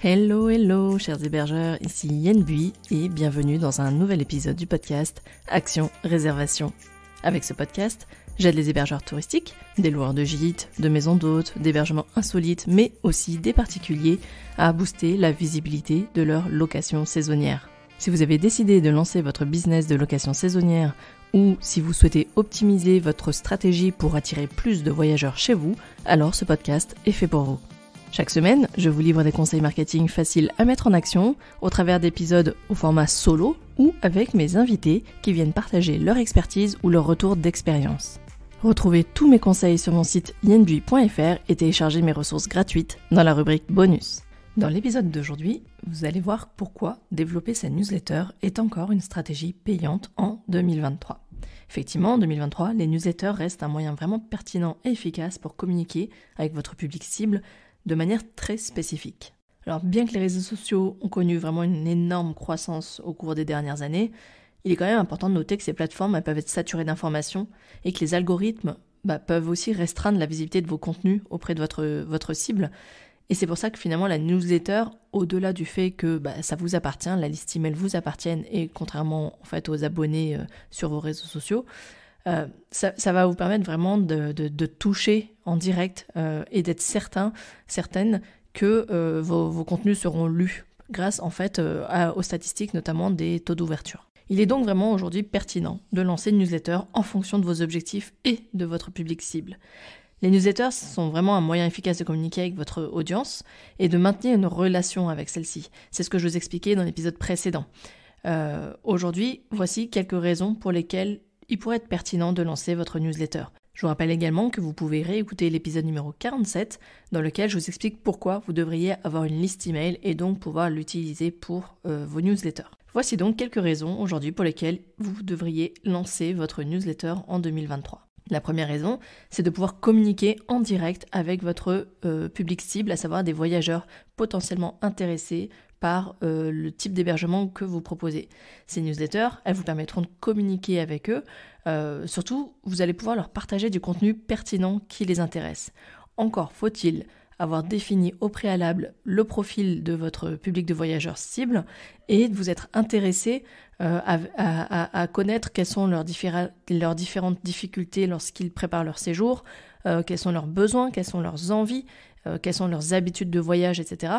Hello, hello, chers hébergeurs, ici Yen Bui et bienvenue dans un nouvel épisode du podcast Action Réservation. Avec ce podcast, j'aide les hébergeurs touristiques, des loueurs de gîtes, de maisons d'hôtes, d'hébergements insolites, mais aussi des particuliers à booster la visibilité de leur location saisonnière. Si vous avez décidé de lancer votre business de location saisonnière ou si vous souhaitez optimiser votre stratégie pour attirer plus de voyageurs chez vous, alors ce podcast est fait pour vous. Chaque semaine, je vous livre des conseils marketing faciles à mettre en action au travers d'épisodes au format solo ou avec mes invités qui viennent partager leur expertise ou leur retour d'expérience. Retrouvez tous mes conseils sur mon site yenbui.fr et téléchargez mes ressources gratuites dans la rubrique bonus. Dans l'épisode d'aujourd'hui, vous allez voir pourquoi développer sa newsletter est encore une stratégie payante en 2023. Effectivement, en 2023, les newsletters restent un moyen vraiment pertinent et efficace pour communiquer avec votre public cible de manière très spécifique. Alors bien que les réseaux sociaux ont connu vraiment une énorme croissance au cours des dernières années, il est quand même important de noter que ces plateformes peuvent être saturées d'informations et que les algorithmes peuvent aussi restreindre la visibilité de vos contenus auprès de votre cible. Et c'est pour ça que finalement la newsletter, au-delà du fait que ça vous appartient, la liste email vous appartienne et contrairement en fait aux abonnés sur vos réseaux sociaux, ça va vous permettre vraiment de toucher en direct et d'être certaine que vos contenus seront lus grâce en fait aux statistiques notamment des taux d'ouverture. Il est donc vraiment aujourd'hui pertinent de lancer une newsletter en fonction de vos objectifs et de votre public cible. Les newsletters sont vraiment un moyen efficace de communiquer avec votre audience et de maintenir une relation avec celle-ci. C'est ce que je vous expliquais dans l'épisode précédent. Aujourd'hui, voici quelques raisons pour lesquelles il pourrait être pertinent de lancer votre newsletter. Je vous rappelle également que vous pouvez réécouter l'épisode numéro 47 dans lequel je vous explique pourquoi vous devriez avoir une liste email et donc pouvoir l'utiliser pour vos newsletters. Voici donc quelques raisons aujourd'hui pour lesquelles vous devriez lancer votre newsletter en 2023. La première raison, c'est de pouvoir communiquer en direct avec votre public cible, à savoir des voyageurs potentiellement intéressés par le type d'hébergement que vous proposez. Ces newsletters, elles vous permettront de communiquer avec eux. Surtout, vous allez pouvoir leur partager du contenu pertinent qui les intéresse. Encore faut-il avoir défini au préalable le profil de votre public de voyageurs cible et de vous être intéressé à connaître quelles sont leurs différentes difficultés lorsqu'ils préparent leur séjour, quels sont leurs besoins, quelles sont leurs envies, quelles sont leurs habitudes de voyage, etc.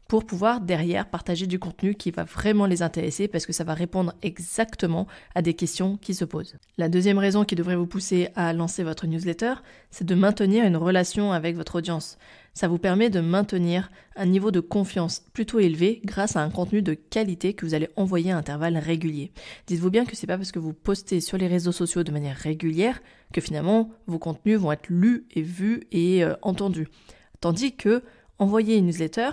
pour pouvoir derrière partager du contenu qui va vraiment les intéresser parce que ça va répondre exactement à des questions qui se posent. La deuxième raison qui devrait vous pousser à lancer votre newsletter, c'est de maintenir une relation avec votre audience. Ça vous permet de maintenir un niveau de confiance plutôt élevé grâce à un contenu de qualité que vous allez envoyer à intervalles réguliers. Dites-vous bien que c'est pas parce que vous postez sur les réseaux sociaux de manière régulière que finalement vos contenus vont être lus et vus et entendus. Tandis que envoyer une newsletter,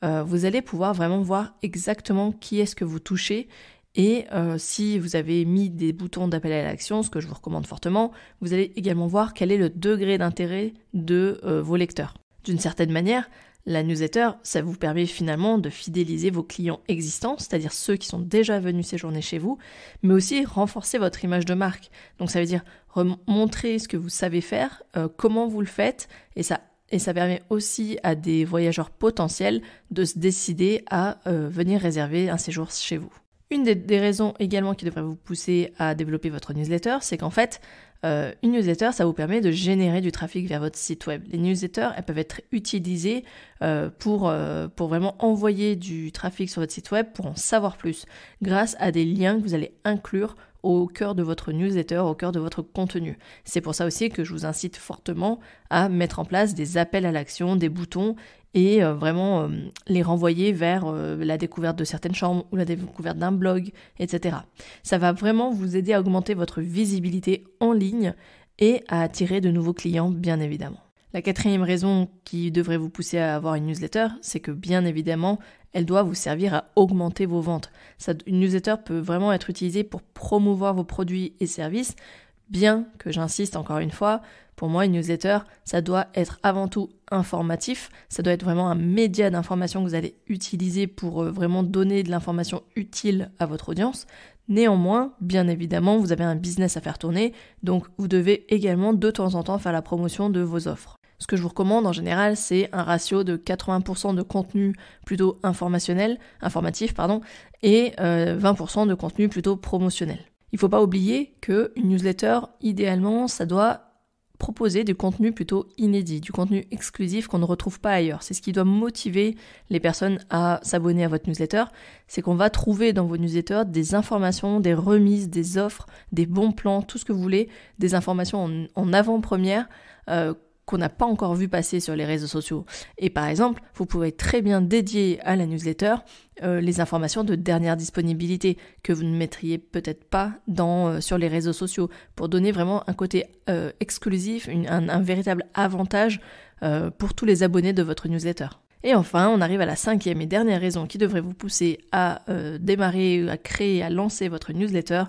vous allez pouvoir vraiment voir exactement qui est-ce que vous touchez et si vous avez mis des boutons d'appel à l'action, ce que je vous recommande fortement, vous allez également voir quel est le degré d'intérêt de vos lecteurs. D'une certaine manière, la newsletter, ça vous permet finalement de fidéliser vos clients existants, c'est-à-dire ceux qui sont déjà venus séjourner chez vous, mais aussi renforcer votre image de marque. Donc ça veut dire montrer ce que vous savez faire, comment vous le faites, et ça permet aussi à des voyageurs potentiels de se décider à venir réserver un séjour chez vous. Une des raisons également qui devrait vous pousser à développer votre newsletter, c'est qu'en fait, une newsletter, ça vous permet de générer du trafic vers votre site web. Les newsletters, elles peuvent être utilisées pour vraiment envoyer du trafic sur votre site web pour en savoir plus, grâce à des liens que vous allez inclure au cœur de votre newsletter, au cœur de votre contenu. C'est pour ça aussi que je vous incite fortement à mettre en place des appels à l'action, des boutons et vraiment les renvoyer vers la découverte de certaines chambres ou la découverte d'un blog, etc. Ça va vraiment vous aider à augmenter votre visibilité en ligne et à attirer de nouveaux clients, bien évidemment. La quatrième raison qui devrait vous pousser à avoir une newsletter, c'est que bien évidemment, elle doit vous servir à augmenter vos ventes. Une newsletter peut vraiment être utilisée pour promouvoir vos produits et services, bien que j'insiste encore une fois, pour moi une newsletter, ça doit être avant tout informatif, ça doit être vraiment un média d'information que vous allez utiliser pour vraiment donner de l'information utile à votre audience. Néanmoins, bien évidemment, vous avez un business à faire tourner, donc vous devez également de temps en temps faire la promotion de vos offres. Ce que je vous recommande en général, c'est un ratio de 80% de contenu plutôt informatif, et 20% de contenu plutôt promotionnel. Il ne faut pas oublier qu'une newsletter, idéalement, ça doit proposer du contenu plutôt inédit, du contenu exclusif qu'on ne retrouve pas ailleurs. C'est ce qui doit motiver les personnes à s'abonner à votre newsletter, c'est qu'on va trouver dans vos newsletters des informations, des remises, des offres, des bons plans, tout ce que vous voulez, des informations en avant-première qu'on n'a pas encore vu passer sur les réseaux sociaux. Et par exemple, vous pouvez très bien dédier à la newsletter les informations de dernière disponibilité que vous ne mettriez peut-être pas sur les réseaux sociaux pour donner vraiment un côté exclusif, un véritable avantage pour tous les abonnés de votre newsletter. Et enfin, on arrive à la 5e et dernière raison qui devrait vous pousser à démarrer, à créer, à lancer votre newsletter,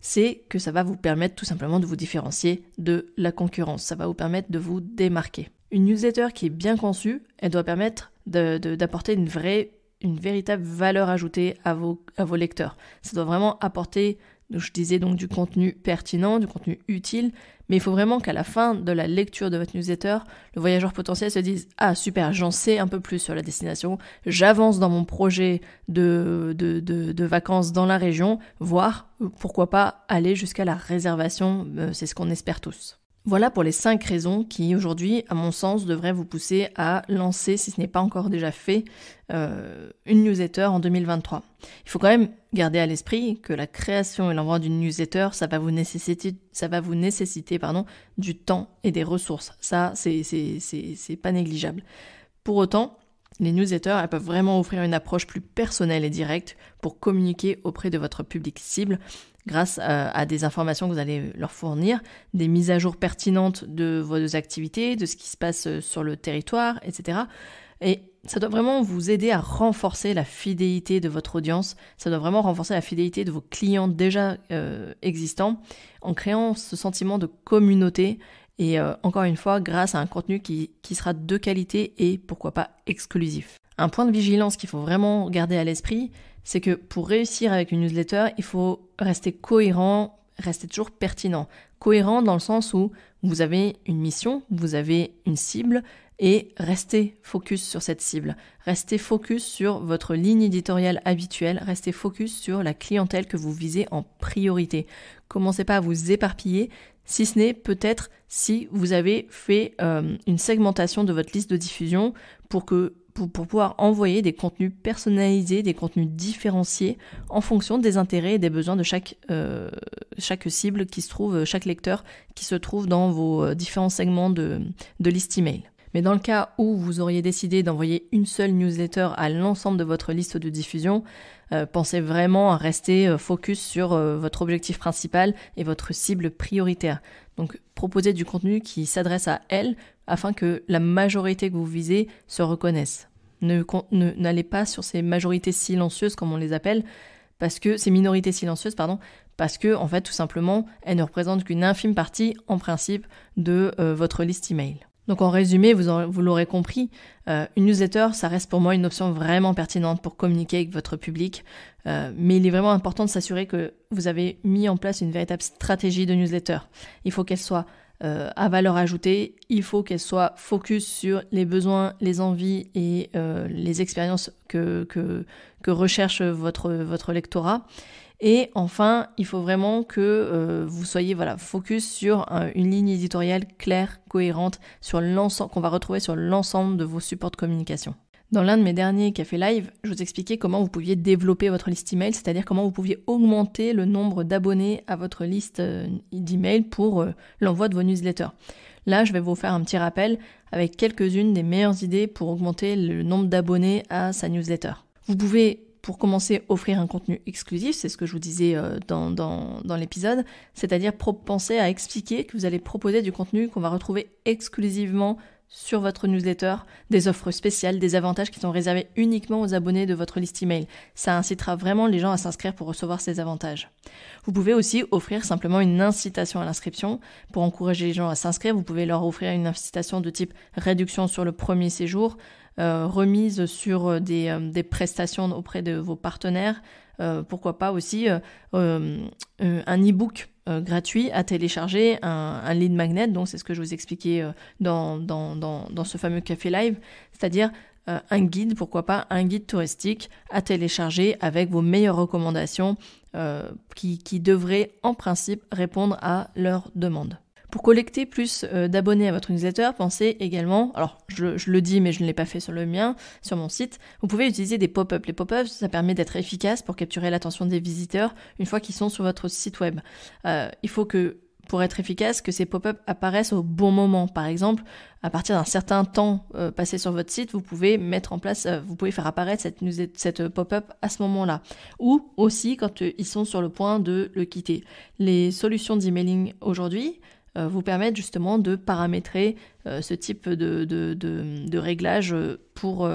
c'est que ça va vous permettre tout simplement de vous différencier de la concurrence. Ça va vous permettre de vous démarquer. Une newsletter qui est bien conçue, elle doit permettre d'apporter une véritable valeur ajoutée à vos lecteurs. Ça doit vraiment apporter, je disais donc, du contenu pertinent, du contenu utile, mais il faut vraiment qu'à la fin de la lecture de votre newsletter, le voyageur potentiel se dise « Ah super, j'en sais un peu plus sur la destination, j'avance dans mon projet de vacances dans la région, voire pourquoi pas aller jusqu'à la réservation, c'est ce qu'on espère tous ». Voilà pour les 5 raisons qui, aujourd'hui, à mon sens, devraient vous pousser à lancer, si ce n'est pas encore déjà fait, une newsletter en 2023. Il faut quand même garder à l'esprit que la création et l'envoi d'une newsletter, ça va vous nécessiter du temps et des ressources. Ça, c'est pas négligeable. Pour autant, les newsletters, elles peuvent vraiment offrir une approche plus personnelle et directe pour communiquer auprès de votre public cible, grâce à des informations que vous allez leur fournir, des mises à jour pertinentes de vos activités, de ce qui se passe sur le territoire, etc. Et ça doit vraiment vous aider à renforcer la fidélité de votre audience, ça doit vraiment renforcer la fidélité de vos clients déjà existants, en créant ce sentiment de communauté, et encore une fois, grâce à un contenu qui sera de qualité et pourquoi pas exclusif. Un point de vigilance qu'il faut vraiment garder à l'esprit, c'est que pour réussir avec une newsletter, il faut rester cohérent, rester toujours pertinent. Cohérent dans le sens où vous avez une mission, vous avez une cible, et restez focus sur cette cible. Restez focus sur votre ligne éditoriale habituelle, restez focus sur la clientèle que vous visez en priorité. Commencez pas à vous éparpiller, si ce n'est peut-être si vous avez fait une segmentation de votre liste de diffusion pour pouvoir envoyer des contenus personnalisés, des contenus différenciés en fonction des intérêts et des besoins de chaque cible qui se trouve, chaque lecteur qui se trouve dans vos différents segments de liste email. Mais dans le cas où vous auriez décidé d'envoyer une seule newsletter à l'ensemble de votre liste de diffusion, pensez vraiment à rester focus sur votre objectif principal et votre cible prioritaire. Donc proposez du contenu qui s'adresse à elle afin que la majorité que vous visez se reconnaisse. N'allez pas sur ces majorités silencieuses, comme on les appelle, ces minorités silencieuses, parce que en fait, tout simplement, elles ne représentent qu'une infime partie, en principe, de votre liste email. Donc en résumé, vous l'aurez compris, une newsletter, ça reste pour moi une option vraiment pertinente pour communiquer avec votre public, mais il est vraiment important de s'assurer que vous avez mis en place une véritable stratégie de newsletter. Il faut qu'elle soit à valeur ajoutée, il faut qu'elle soit focus sur les besoins, les envies et les expériences que recherche votre lectorat. Et enfin, il faut vraiment que vous soyez focus sur une ligne éditoriale claire, cohérente, qu'on va retrouver sur l'ensemble de vos supports de communication. Dans l'un de mes derniers Café Live, je vous expliquais comment vous pouviez développer votre liste email, c'est-à-dire comment vous pouviez augmenter le nombre d'abonnés à votre liste d'email pour l'envoi de vos newsletters. Là, je vais vous faire un petit rappel avec quelques-unes des meilleures idées pour augmenter le nombre d'abonnés à sa newsletter. Vous pouvez, pour commencer, offrir un contenu exclusif, c'est ce que je vous disais dans l'épisode, c'est-à-dire penser à expliquer que vous allez proposer du contenu qu'on va retrouver exclusivement sur votre newsletter, des offres spéciales, des avantages qui sont réservés uniquement aux abonnés de votre liste email. Ça incitera vraiment les gens à s'inscrire pour recevoir ces avantages. Vous pouvez aussi offrir simplement une incitation à l'inscription. Pour encourager les gens à s'inscrire, vous pouvez leur offrir une incitation de type réduction sur le premier séjour, remise sur des prestations auprès de vos partenaires, pourquoi pas aussi un e-book gratuit à télécharger, un lead magnet, donc c'est ce que je vous expliquais dans ce fameux café live, c'est-à-dire un guide, pourquoi pas un guide touristique à télécharger avec vos meilleures recommandations qui devraient en principe répondre à leurs demandes. Pour collecter plus d'abonnés à votre newsletter, pensez également, alors je le dis mais je ne l'ai pas fait sur le mien, sur mon site, vous pouvez utiliser des pop-up. Les pop-ups, ça permet d'être efficace pour capturer l'attention des visiteurs une fois qu'ils sont sur votre site web. Il faut que, pour être efficace, que ces pop-up apparaissent au bon moment. Par exemple, à partir d'un certain temps passé sur votre site, vous pouvez mettre en place, vous pouvez faire apparaître cette pop-up à ce moment-là. Ou aussi quand ils sont sur le point de le quitter. Les solutions d'emailing aujourd'hui vous permettent justement de paramétrer ce type de réglage pour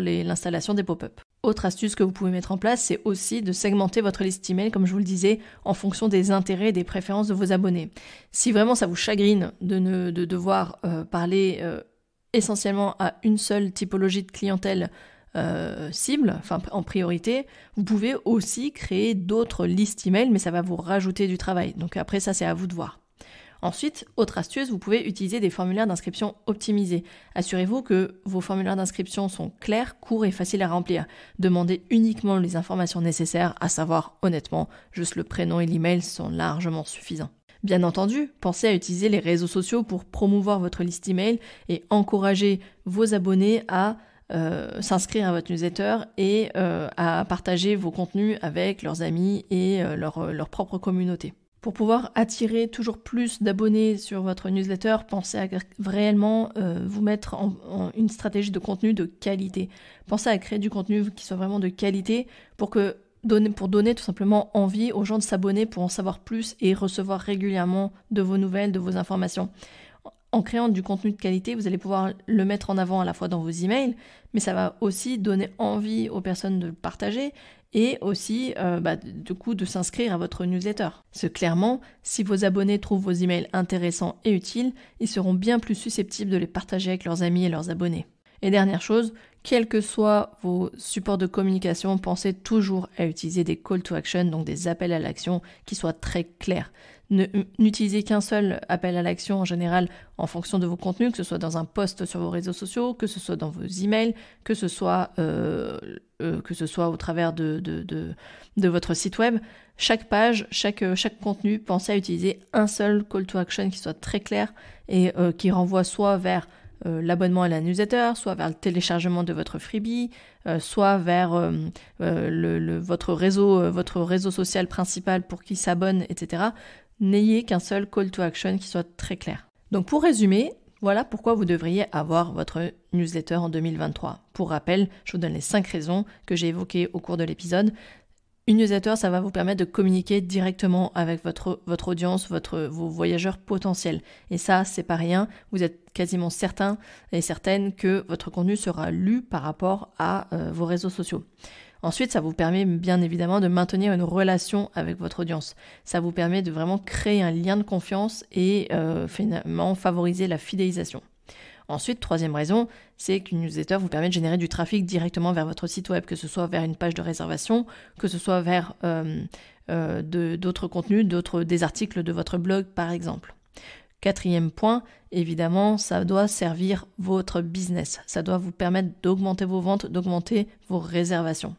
l'installation des pop-up. Autre astuce que vous pouvez mettre en place, c'est aussi de segmenter votre liste email, comme je vous le disais, en fonction des intérêts et des préférences de vos abonnés. Si vraiment ça vous chagrine de devoir parler essentiellement à une seule typologie de clientèle cible, enfin en priorité, vous pouvez aussi créer d'autres listes email, mais ça va vous rajouter du travail. Donc après ça, c'est à vous de voir. Ensuite, autre astuce, vous pouvez utiliser des formulaires d'inscription optimisés. Assurez-vous que vos formulaires d'inscription sont clairs, courts et faciles à remplir. Demandez uniquement les informations nécessaires, à savoir, honnêtement, juste le prénom et l'email sont largement suffisants. Bien entendu, pensez à utiliser les réseaux sociaux pour promouvoir votre liste email et encourager vos abonnés à s'inscrire à votre newsletter et à partager vos contenus avec leurs amis et leur propre communauté. Pour pouvoir attirer toujours plus d'abonnés sur votre newsletter, pensez à réellement vous mettre en une stratégie de contenu de qualité. Pensez à créer du contenu qui soit vraiment de qualité pour donner tout simplement envie aux gens de s'abonner pour en savoir plus et recevoir régulièrement de vos nouvelles, de vos informations. En créant du contenu de qualité, vous allez pouvoir le mettre en avant à la fois dans vos emails, mais ça va aussi donner envie aux personnes de le partager et aussi du coup de s'inscrire à votre newsletter. Clairement, si vos abonnés trouvent vos emails intéressants et utiles, ils seront bien plus susceptibles de les partager avec leurs amis et leurs abonnés. Et dernière chose, quels que soient vos supports de communication, pensez toujours à utiliser des call to action, donc des appels à l'action qui soient très clairs. N'utilisez qu'un seul appel à l'action en général en fonction de vos contenus, que ce soit dans un post sur vos réseaux sociaux, que ce soit dans vos emails, que ce soit au travers de votre site web. Chaque page, chaque contenu, pensez à utiliser un seul call to action qui soit très clair et qui renvoie soit vers l'abonnement à la newsletter, soit vers le téléchargement de votre freebie, soit vers votre réseau social principal pour qui s'abonne, etc. N'ayez qu'un seul call to action qui soit très clair. Donc pour résumer, voilà pourquoi vous devriez avoir votre newsletter en 2023. Pour rappel, je vous donne les 5 raisons que j'ai évoquées au cours de l'épisode. Une newsletter, ça va vous permettre de communiquer directement avec votre audience, vos voyageurs potentiels. Et ça, c'est pas rien. Vous êtes quasiment certain et certaine que votre contenu sera lu par rapport à vos réseaux sociaux. Ensuite, ça vous permet bien évidemment de maintenir une relation avec votre audience. Ça vous permet de vraiment créer un lien de confiance et finalement favoriser la fidélisation. Ensuite, troisième raison, c'est qu'une newsletter vous permet de générer du trafic directement vers votre site web, que ce soit vers une page de réservation, que ce soit vers d'autres contenus, des articles de votre blog par exemple. Quatrième point, évidemment, ça doit servir votre business. Ça doit vous permettre d'augmenter vos ventes, d'augmenter vos réservations.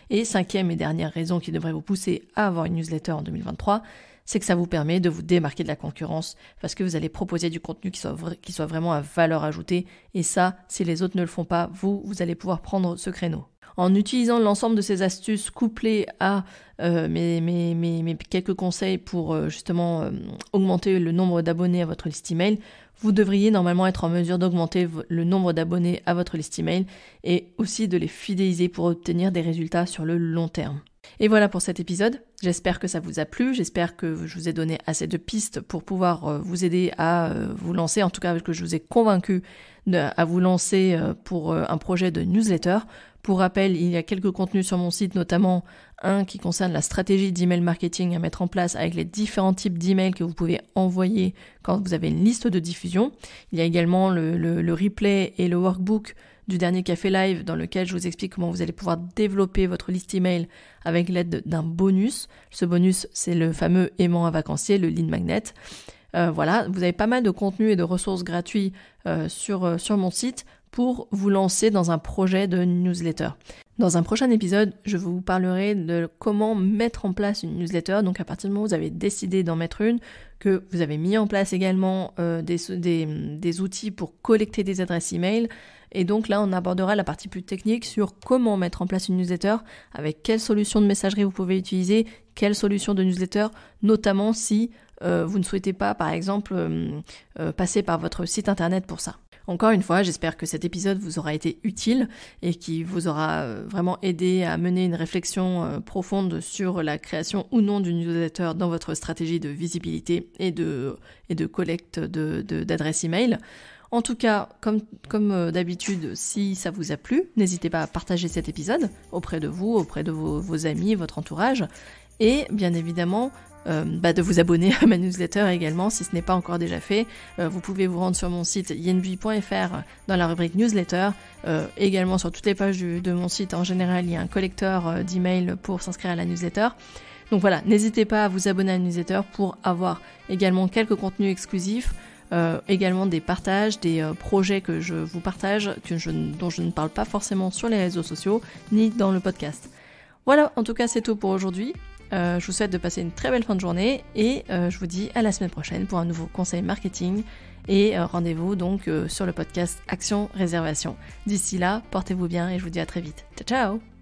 Et cinquième et dernière raison qui devrait vous pousser à avoir une newsletter en 2023, c'est que ça vous permet de vous démarquer de la concurrence parce que vous allez proposer du contenu qui soit vraiment à valeur ajoutée. Et ça, si les autres ne le font pas, vous allez pouvoir prendre ce créneau. En utilisant l'ensemble de ces astuces couplées à mes quelques conseils pour justement augmenter le nombre d'abonnés à votre liste email, vous devriez normalement être en mesure d'augmenter le nombre d'abonnés à votre liste email et aussi de les fidéliser pour obtenir des résultats sur le long terme. Et voilà pour cet épisode. J'espère que ça vous a plu, j'espère que je vous ai donné assez de pistes pour pouvoir vous aider à vous lancer, en tout cas que je vous ai convaincu à vous lancer pour un projet de newsletter. Pour rappel, il y a quelques contenus sur mon site, notamment Un qui concerne la stratégie d'email marketing à mettre en place avec les différents types d'emails que vous pouvez envoyer quand vous avez une liste de diffusion. Il y a également le replay et le workbook du dernier Café Live dans lequel je vous explique comment vous allez pouvoir développer votre liste email avec l'aide d'un bonus. Ce bonus, c'est le fameux aimant à vacancier, le lead magnet. Voilà, vous avez pas mal de contenu et de ressources gratuits sur mon site pour vous lancer dans un projet de newsletter. Dans un prochain épisode, je vous parlerai de comment mettre en place une newsletter. Donc à partir du moment où vous avez décidé d'en mettre une, que vous avez mis en place également des outils pour collecter des adresses email. Et donc là, on abordera la partie plus technique sur comment mettre en place une newsletter, avec quelles solutions de messagerie vous pouvez utiliser, quelles solutions de newsletter, notamment si vous ne souhaitez pas, par exemple, passer par votre site internet pour ça. Encore une fois, j'espère que cet épisode vous aura été utile et qui vous aura vraiment aidé à mener une réflexion profonde sur la création ou non d'une newsletter dans votre stratégie de visibilité et de collecte d'adresses email. En tout cas, comme d'habitude, si ça vous a plu, n'hésitez pas à partager cet épisode auprès de vous, auprès de vos amis, votre entourage, et bien évidemment de vous abonner à ma newsletter également si ce n'est pas encore déjà fait. Vous pouvez vous rendre sur mon site yenbui.fr dans la rubrique newsletter. Également sur toutes les pages de mon site, en général, il y a un collecteur d'emails pour s'inscrire à la newsletter. Donc voilà, n'hésitez pas à vous abonner à la newsletter pour avoir également quelques contenus exclusifs, également des partages, des projets que je vous partage, dont je ne parle pas forcément sur les réseaux sociaux, ni dans le podcast. Voilà, en tout cas c'est tout pour aujourd'hui. Je vous souhaite de passer une très belle fin de journée et je vous dis à la semaine prochaine pour un nouveau conseil marketing et rendez-vous donc sur le podcast Action Réservation. D'ici là, portez-vous bien et je vous dis à très vite. Ciao ciao!